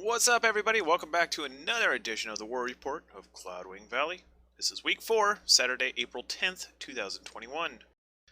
What's up, everybody? Welcome back to another edition of the War Report of Cloudwing Valley. This is week 4, Saturday, April 10th, 2021.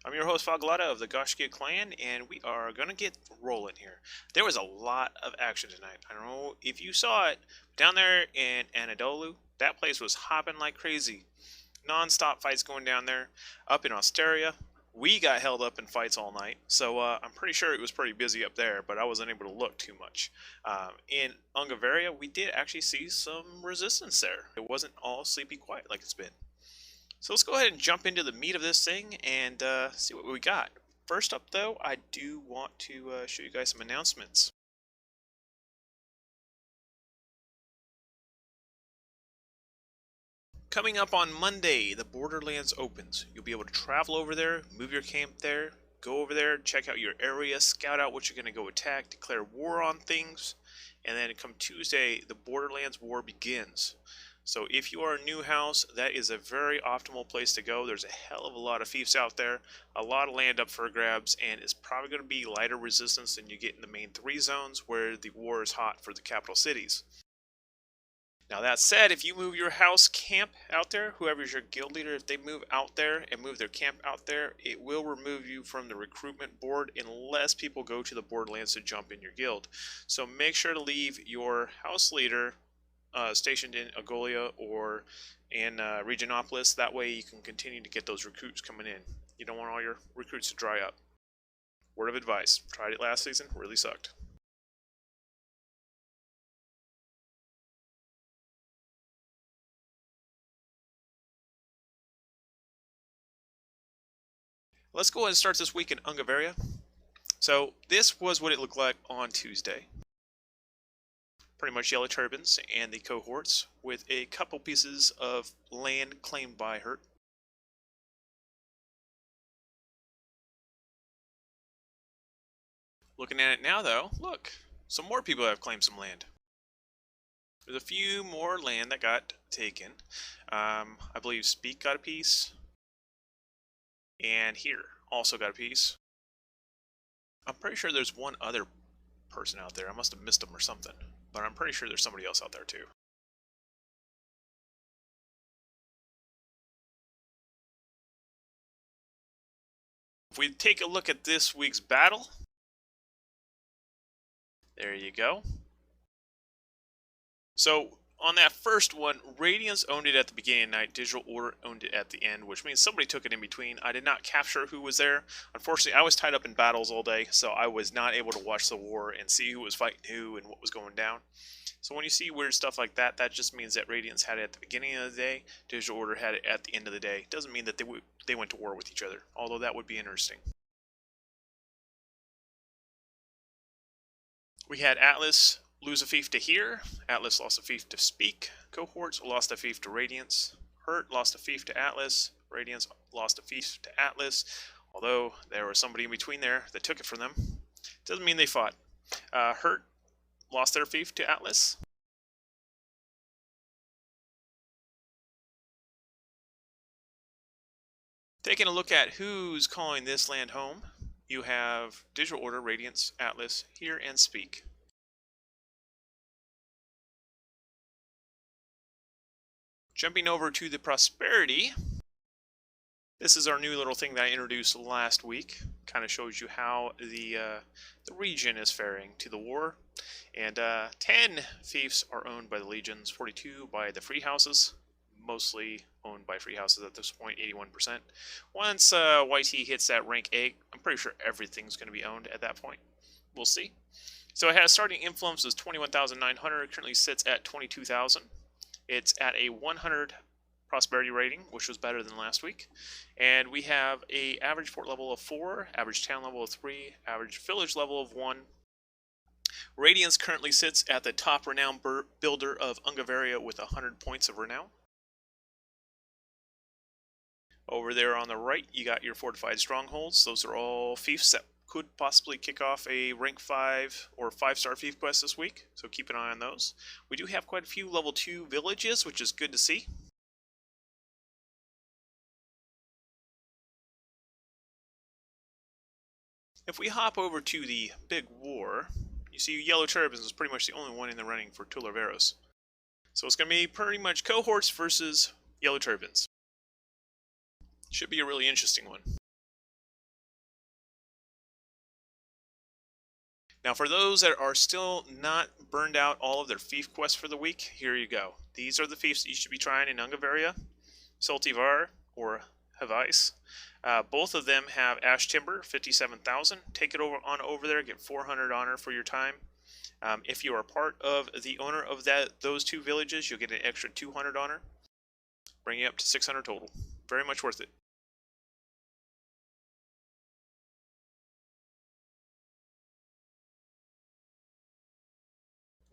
I'm your host, Foglata of the Goshkia clan, and we are going to get rolling here. There was a lot of action tonight. I don't know if you saw it. Down there in Anadolou, that place was hopping like crazy. Non-stop fights going down there. Up in Ostaria, we got held up in fights all night, so I'm pretty sure it was pretty busy up there, but I wasn't able to look too much. In Ungavaria, we did actually see some resistance there. It wasn't all sleepy quiet like it's been. So let's go ahead and jump into the meat of this thing and see what we got. First up, though, I do want to show you guys some announcements. Coming up on Monday, the Borderlands opens. You'll be able to travel over there, move your camp there, go over there, check out your area, scout out what you're going to go attack, declare war on things, and then come Tuesday, the Borderlands war begins. So if you are a new house, that is a very optimal place to go. There's a hell of a lot of fiefs out there, a lot of land up for grabs, and it's probably going to be lighter resistance than you get in the main 3 zones where the war is hot for the capital cities. Now that said, if you move your house camp out there, whoever's your guild leader, if they move out there and move their camp out there, it will remove you from the recruitment board unless people go to the Borderlands to jump in your guild. So make sure to leave your house leader stationed in Agolia or in Regionopolis. That way you can continue to get those recruits coming in. You don't want all your recruits to dry up. Word of advice. Tried it last season, really sucked. Let's go ahead and start this week in Ungavaria. So this was what it looked like on Tuesday. Pretty much yellow turbans and the cohorts with a couple pieces of land claimed by her. Looking at it now though, look, some more people have claimed some land. There's a few more land that got taken. I believe Speak got a piece. And here also got a piece. I'm pretty sure there's one other person out there. I must have missed them or something. But I'm pretty sure there's somebody else out there too. If we take a look at this week's battle, there you go. So on that first one, Radiance owned it at the beginning of the night, Digital Order owned it at the end, which means somebody took it in between. I did not capture who was there. Unfortunately, I was tied up in battles all day, so I was not able to watch the war and see who was fighting who and what was going down. So when you see weird stuff like that, that just means that Radiance had it at the beginning of the day, Digital Order had it at the end of the day. Doesn't mean that they went to war with each other, although that would be interesting. We had Atlas lose a fief to here, Atlas lost a fief to Speak, Cohorts lost a fief to Radiance, Hurt lost a fief to Atlas, Radiance lost a fief to Atlas, although there was somebody in between there that took it from them. Doesn't mean they fought. Hurt lost their fief to Atlas. Taking a look at who's calling this land home, you have Digital Order, Radiance, Atlas, here, and Speak. Jumping over to the Prosperity, this is our new little thing that I introduced last week. Kind of shows you how the region is faring to the war. And 10 fiefs are owned by the legions, 42 by the free houses, mostly owned by free houses at this point, 81%. Once YT hits that rank 8, I'm pretty sure everything's going to be owned at that point. We'll see. So it has starting influence is 21,900, currently sits at 22,000. It's at a 100 prosperity rating, which was better than last week. And we have a average fort level of 4, average town level of 3, average village level of 1. Radiance currently sits at the top renown builder of Ungavaria with 100 points of renown. Over there on the right, you got your fortified strongholds. Those are all fiefs that could possibly kick off a rank 5 or 5-star fief quest this week, so keep an eye on those. We do have quite a few level 2 villages, which is good to see. If we hop over to the big war, You see, Yellow Turbans is pretty much the only one in the running for Tulaveros. So it's going to be pretty much cohorts versus Yellow Turbans. Should be a really interesting one. Now, for those that are still not burned out all of their fief quests for the week, here you go. These are the fiefs that you should be trying in Ungavaria, Saltivar, or Havais. Both of them have Ash Timber, 57,000. Take it over there, get 400 honor for your time. If you are part of the owner of those two villages, you'll get an extra 200 honor, bringing you up to 600 total. Very much worth it.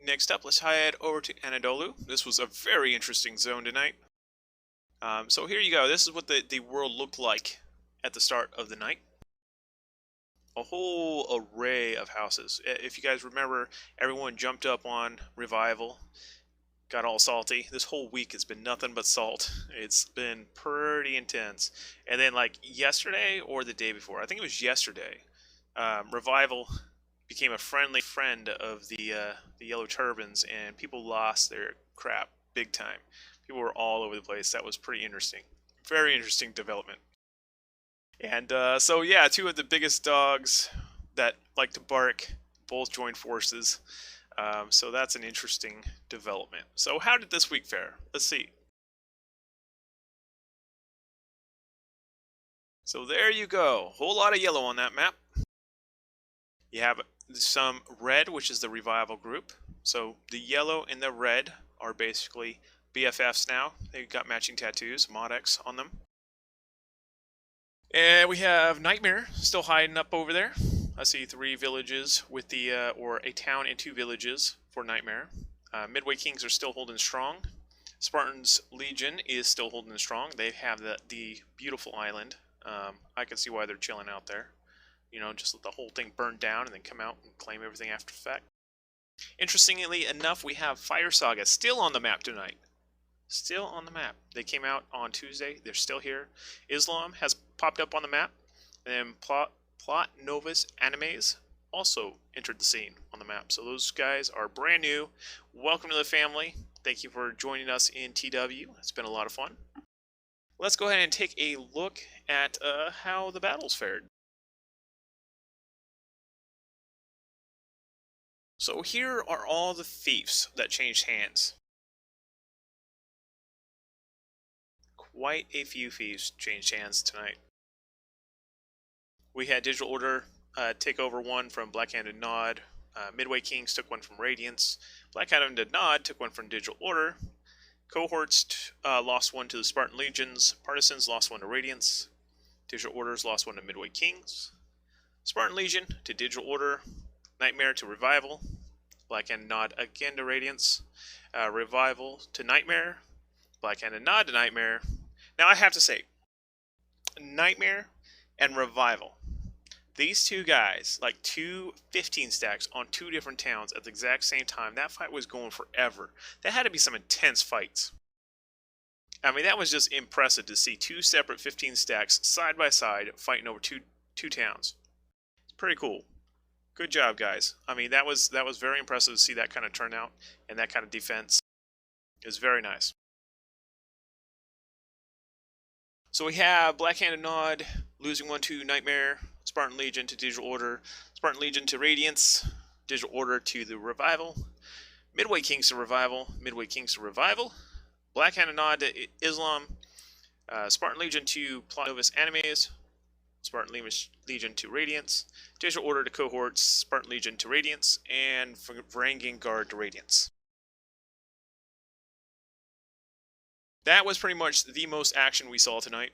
Next up, let's head over to Anadolou. This was a very interesting zone tonight. So here you go. This is what the world looked like at the start of the night. A whole array of houses. If you guys remember, everyone jumped up on Revival, got all salty. This whole week has been nothing but salt. It's been pretty intense. And then like yesterday or the day before, I think it was yesterday, Revival became a friendly friend of the Yellow Turbans, and people lost their crap big time. People were all over the place. That was pretty interesting. Very interesting development. And so yeah, two of the biggest dogs that like to bark both joined forces. So that's an interesting development. So how did this week fare? Let's see. So there you go. Whole lot of yellow on that map. You have some red, which is the Revival group. So the yellow and the red are basically BFFs now. They've got matching tattoos, Mod X on them. And we have Nightmare still hiding up over there. I see 3 villages with the, or a town and 2 villages for Nightmare. Midway Kings are still holding strong. Spartans Legion is still holding strong. They have the beautiful island. I can see why they're chilling out there. You know, just let the whole thing burn down and then come out and claim everything after the fact. Interestingly enough, we have Fire Saga still on the map tonight. Still on the map. They came out on Tuesday. They're still here. Islam has popped up on the map. And then Plot Novus Animes also entered the scene on the map. So those guys are brand new. Welcome to the family. Thank you for joining us in TW. It's been a lot of fun. Let's go ahead and take a look at how the battles fared. So here are all the fiefs that changed hands. Quite a few fiefs changed hands tonight. We had Digital Order take over one from Black-Handed Nod. Midway Kings took one from Radiance. Black-Handed Nod took one from Digital Order. Cohorts lost one to the Spartan Legions. Partisans lost one to Radiance. Digital Orders lost one to Midway Kings. Spartan Legion to Digital Order. Nightmare to Revival. Black-Handed Nod again to Radiance. Revival to Nightmare. Black-Handed Nod to Nightmare. Now I have to say, Nightmare and Revival. These two guys, like 2 15 stacks on 2 different towns at the exact same time. That fight was going forever. That had to be some intense fights. I mean, that was just impressive to see 2 separate 15 stacks side by side fighting over two towns. It's pretty cool. Good job, guys. I mean, that was very impressive to see that kind of turnout and that kind of defense. It was very nice. So we have Black-Handed Nod losing one to Nightmare, Spartan Legion to Digital Order, Spartan Legion to Radiance, Digital Order to the Revival, Midway Kings to Revival, Midway Kings to Revival, Black-Handed Nod to Islam, Spartan Legion to Plot Novus Animes, Spartan Legion to Radiance, Digital Order to Cohorts, Spartan Legion to Radiance, and Varangian Guard to Radiance. That was pretty much the most action we saw tonight.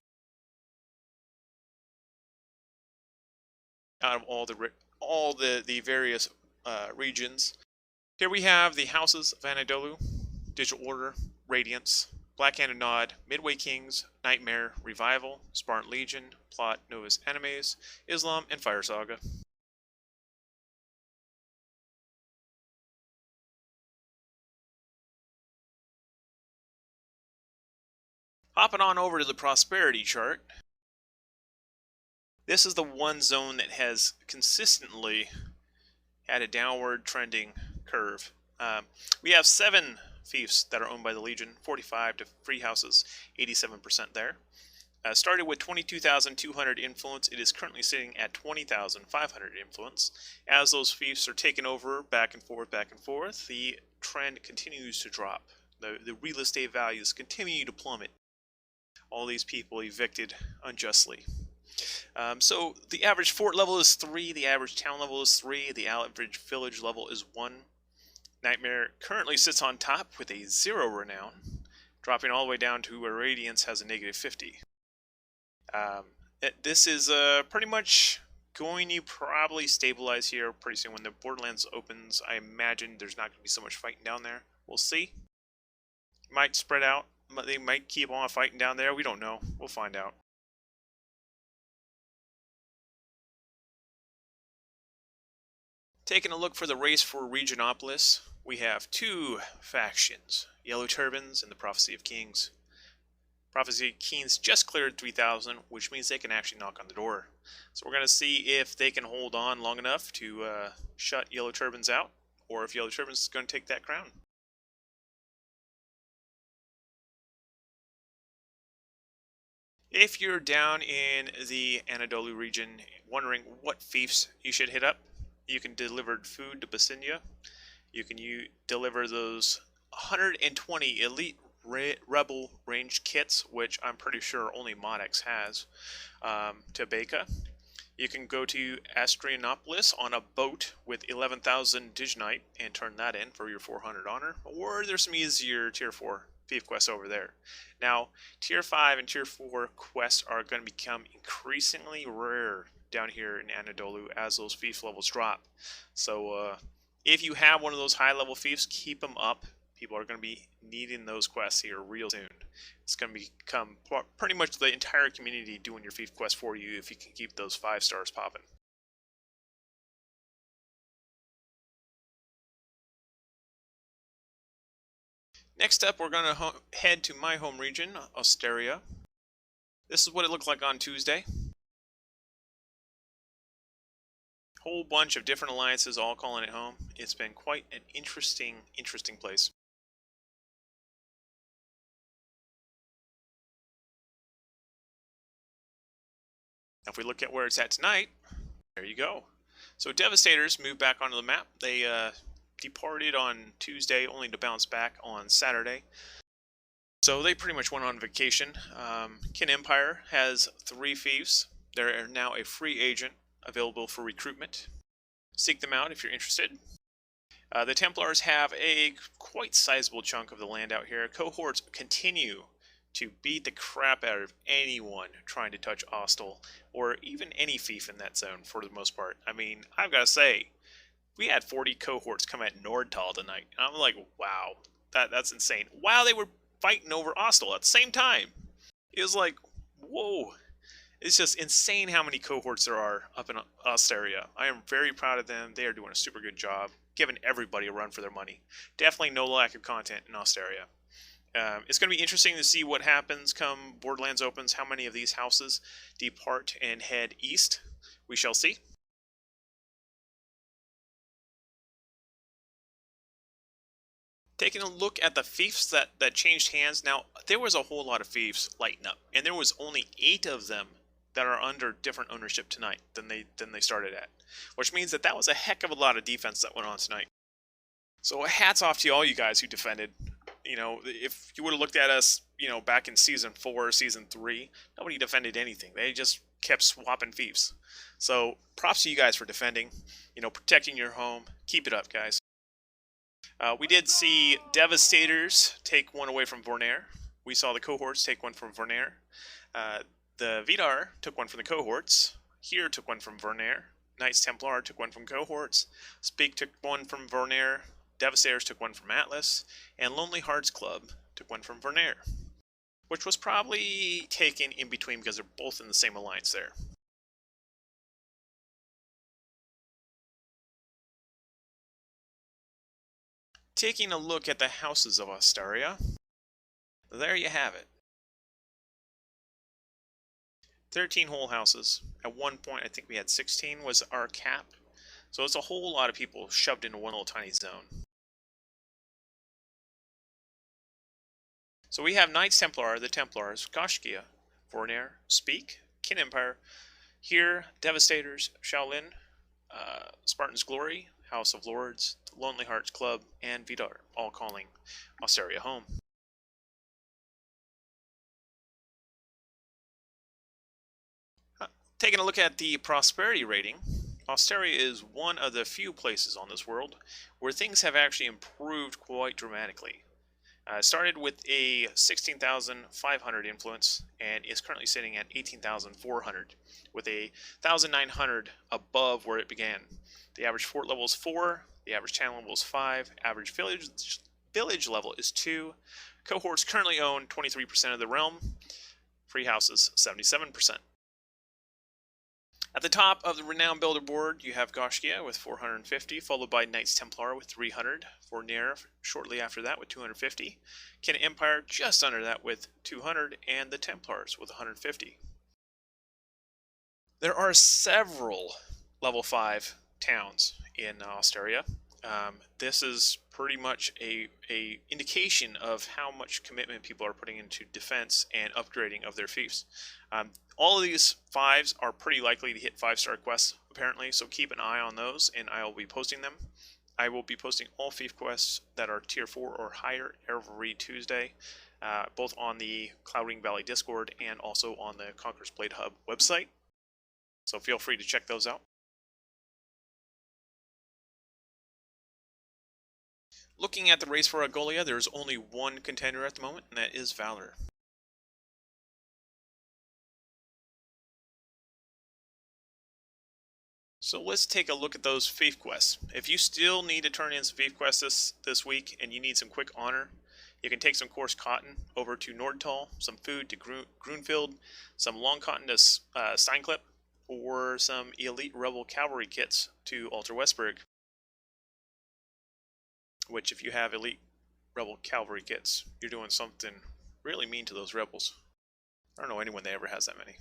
Out of all the various regions. Here we have the houses of Anadolou, Digital Order, Radiance, Black-Handed Nod, Midway Kings, Nightmare, Revival, Spartan Legion, Plot Novus Animes, Islam, and Fire Saga. Hopping on over to the prosperity chart. This is the one zone that has consistently had a downward trending curve. We have 7 fiefs that are owned by the Legion, 45 to free houses, 87% there. Started with 22,200 influence. It is currently sitting at 20,500 influence. As those fiefs are taken over back and forth, the trend continues to drop. The real estate values continue to plummet. All these people evicted unjustly. So the average fort level is 3, the average town level is 3, the average village level is 1. Nightmare currently sits on top with a 0 renown, dropping all the way down to where Radiance has a negative 50. This is pretty much going to probably stabilize here pretty soon. When the Borderlands opens, I imagine there's not going to be so much fighting down there. We'll see. Might spread out. They might keep on fighting down there. We don't know. We'll find out. Taking a look for the race for Regionopolis, we have 2 factions, Yellow Turbans and the Prophecy of Kings. Prophecy of Kings just cleared 3,000, which means they can actually knock on the door. So we're going to see if they can hold on long enough to shut Yellow Turbans out, or if Yellow Turbans is going to take that crown. If you're down in the Anadolou region wondering what fiefs you should hit up, you can deliver food to Basinia. You can deliver those 120 elite rebel ranged kits, which I'm pretty sure only Modex has, to Beka. You can go to Astrianopolis on a boat with 11,000 Dignite and turn that in for your 400 honor, or there's some easier tier 4 fief quests over there. Now, tier 5 and tier 4 quests are going to become increasingly rare down here in Anadolou as those fief levels drop. So if you have one of those high level fiefs, keep them up. People are going to be needing those quests here real soon. It's going to become pretty much the entire community doing your fief quest for you if you can keep those 5 stars popping. Next up, we're going to head to my home region, Ostaria. This is what it looked like on Tuesday. Whole bunch of different alliances all calling it home. It's been quite an interesting place. Now if we look at where it's at tonight, there you go. So Devastators moved back onto the map. They departed on Tuesday only to bounce back on Saturday. So they pretty much went on vacation. Kin Empire has 3 fiefs. They're now a free agent available for recruitment. Seek them out if you're interested. The Templars have a quite sizable chunk of the land out here. Cohorts continue to beat the crap out of anyone trying to touch Ostal, or even any fief in that zone for the most part. I mean, I've got to say, we had 40 cohorts come at Nordtal tonight. And I'm like, wow, that's insane. Wow, they were fighting over Ostal at the same time. It was like, whoa. It's just insane how many cohorts there are up in Ostaria. I am very proud of them. They are doing a super good job, giving everybody a run for their money. Definitely no lack of content in Ostaria. It's going to be interesting to see what happens come Borderlands opens, how many of these houses depart and head east. We shall see. Taking a look at the fiefs that changed hands. Now, there was a whole lot of fiefs lighting up, and there was only 8 of them that are under different ownership tonight than they started at, which means that was a heck of a lot of defense that went on tonight. So hats off to all you guys who defended. You know, if you would have looked at us, you know, back in season 4, season 3, nobody defended anything. They just kept swapping fiefs. So props to you guys for defending, you know, protecting your home. Keep it up, guys. We did see Devastators take one away from Vornair. We saw the cohorts take one from Vornair. The Vidar took one from the cohorts. Here took one from Vornair. Knights Templar took one from cohorts. Speak took one from Vornair. Devastators took one from Atlas. And Lonely Hearts Club took one from Vornair, which was probably taken in between because they're both in the same alliance there. Taking a look at the houses of Ostaria, there you have it. 13 whole houses. At one point, I think we had 16 was our cap. So it's a whole lot of people shoved into one little tiny zone. So we have Knights Templar, the Templars, Goshkia, Vornir, Speak, Kin Empire, here, Devastators, Shaolin, Spartan's Glory, House of Lords, Lonely Hearts Club, and Vidar, all calling Ostaria home. Taking a look at the prosperity rating, Ostaria is one of the few places on this world where things have actually improved quite dramatically. Started with a 16,500 influence and is currently sitting at 18,400 with a 1,900 above where it began. The average fort level is 4, the average town level is 5, average village level is 2. Cohorts currently own 23% of the realm, free houses 77%. At the top of the Renowned Builder board, you have Goshkia with 450, followed by Knights Templar with 300, Vornir shortly after that with 250, Kin Empire just under that with 200, and the Templars with 150. There are several level 5 towns in Ostaria. This is pretty much a indication of how much commitment people are putting into defense and upgrading of their fiefs. All of these 5s are pretty likely to hit 5-star quests, apparently, so keep an eye on those, and I will be posting them. I will be posting all fief quests that are tier 4 or higher every Tuesday, both on the Cloudwing Valley Discord and also on the Conqueror's Blade Hub website. So feel free to check those out. Looking at the race for Agolia, there is only one contender at the moment, and that is Valor. So let's take a look at those fief quests. If you still need to turn in some fief quests this week and you need some quick honor, you can take some coarse cotton over to Nordtal, some food to Grunfeld, some long cotton to Steinklipp, or some elite rebel cavalry kits to Alter Westburg. Which, if you have elite rebel cavalry kits, you're doing something really mean to those rebels. I don't know anyone that ever has that many.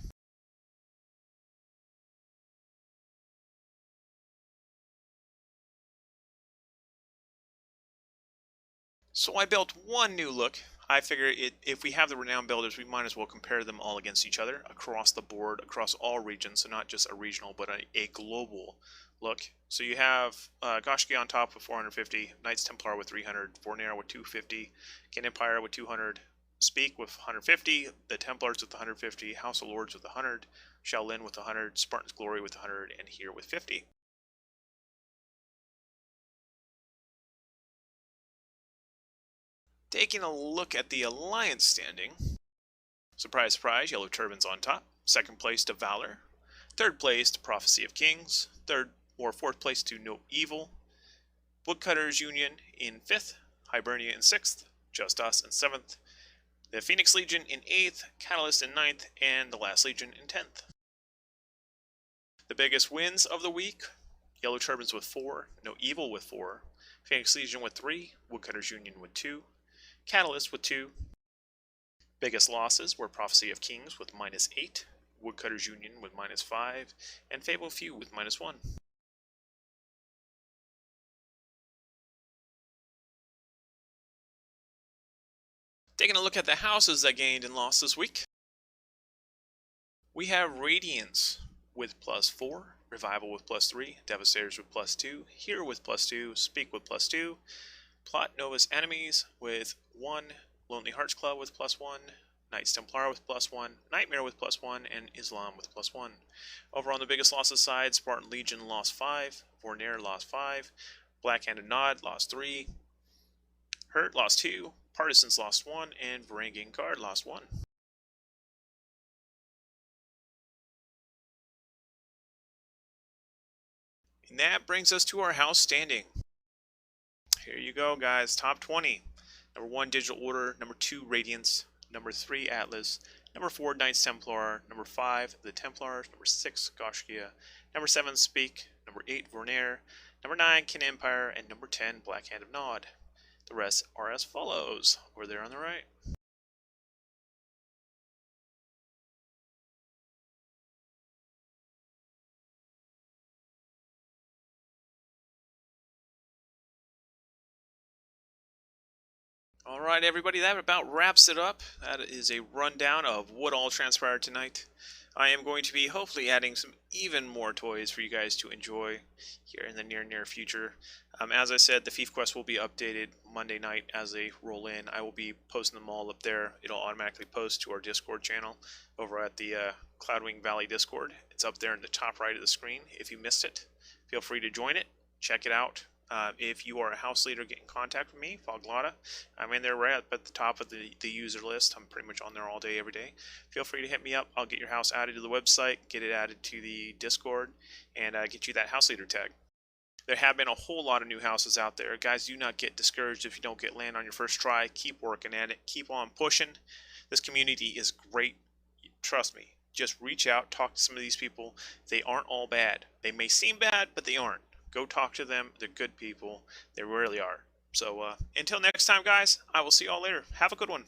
So I built one new look. I figure if we have the renowned builders, we might as well compare them all against each other across the board, across all regions, so not just a regional, but a global look. So you have Goshki on top with 450, Knights Templar with 300, Vornir with 250, Kin Empire with 200, Speak with 150, the Templars with 150, House of Lords with 100, Shaolin with 100, Spartan's Glory with 100, and here with 50. Taking a look at the Alliance standing, surprise, surprise, Yellow Turbans on top. Second place to Valor. Third place to Prophecy of Kings. Fourth place to No Evil. Woodcutters Union in 5th. Hibernia in 6th. Just Us in 7th. The Phoenix Legion in 8th. Catalyst in 9th. And the Last Legion in 10th. The biggest wins of the week, Yellow Turbans with 4. No Evil with 4. Phoenix Legion with 3. Woodcutters Union with 2. Catalyst with 2. Biggest losses were Prophecy of Kings with -8, Woodcutters Union with -5, and Fable Few with -1. Taking a look at the houses that gained and lost this week, we have Radiance with +4, Revival with +3, Devastators with +2, Hero with +2, Speak with +2, Plot Novus Enemies with 1, Lonely Hearts Club with +1, Knights Templar with +1, Nightmare with +1, and Islam with +1. Over on the biggest losses side, Spartan Legion lost 5, Vornir lost 5, Black-Handed Nod lost 3, Hurt lost 2, Partisans lost 1, and Varangian Guard lost 1. And that brings us to our house standing. Here you go, guys. Top 20. Number 1, Digital Order. Number 2, Radiance. Number 3, Atlas. Number 4, Knights Templar. Number 5, the Templars. Number 6, Goshkia. Number 7, Speak. Number 8, Vornir. Number 9, Kin Empire. And number 10, Black Hand of Nod. The rest are as follows, over there on the right. Alright, everybody, that about wraps it up. That is a rundown of what all transpired tonight. I am going to be hopefully adding some even more toys for you guys to enjoy here in the near future. As I said, the Thief Quest will be updated Monday night as they roll in. I will be posting them all up there. It'll automatically post to our Discord channel over at the Cloudwing Valley Discord. It's up there in the top right of the screen. If you missed it, feel free to join it. Check it out. If you are a house leader, get in contact with me, Foglotta. I'm in there right at the top of the user list. I'm pretty much on there all day, every day. Feel free to hit me up. I'll get your house added to the website, get it added to the Discord, and get you that house leader tag. There have been a whole lot of new houses out there. Guys, do not get discouraged if you don't get land on your first try. Keep working at it. Keep on pushing. This community is great. Trust me. Just reach out, talk to some of these people. They aren't all bad. They may seem bad, but they aren't. Go talk to them. They're good people. They really are. So until next time, guys, I will see y'all later. Have a good one.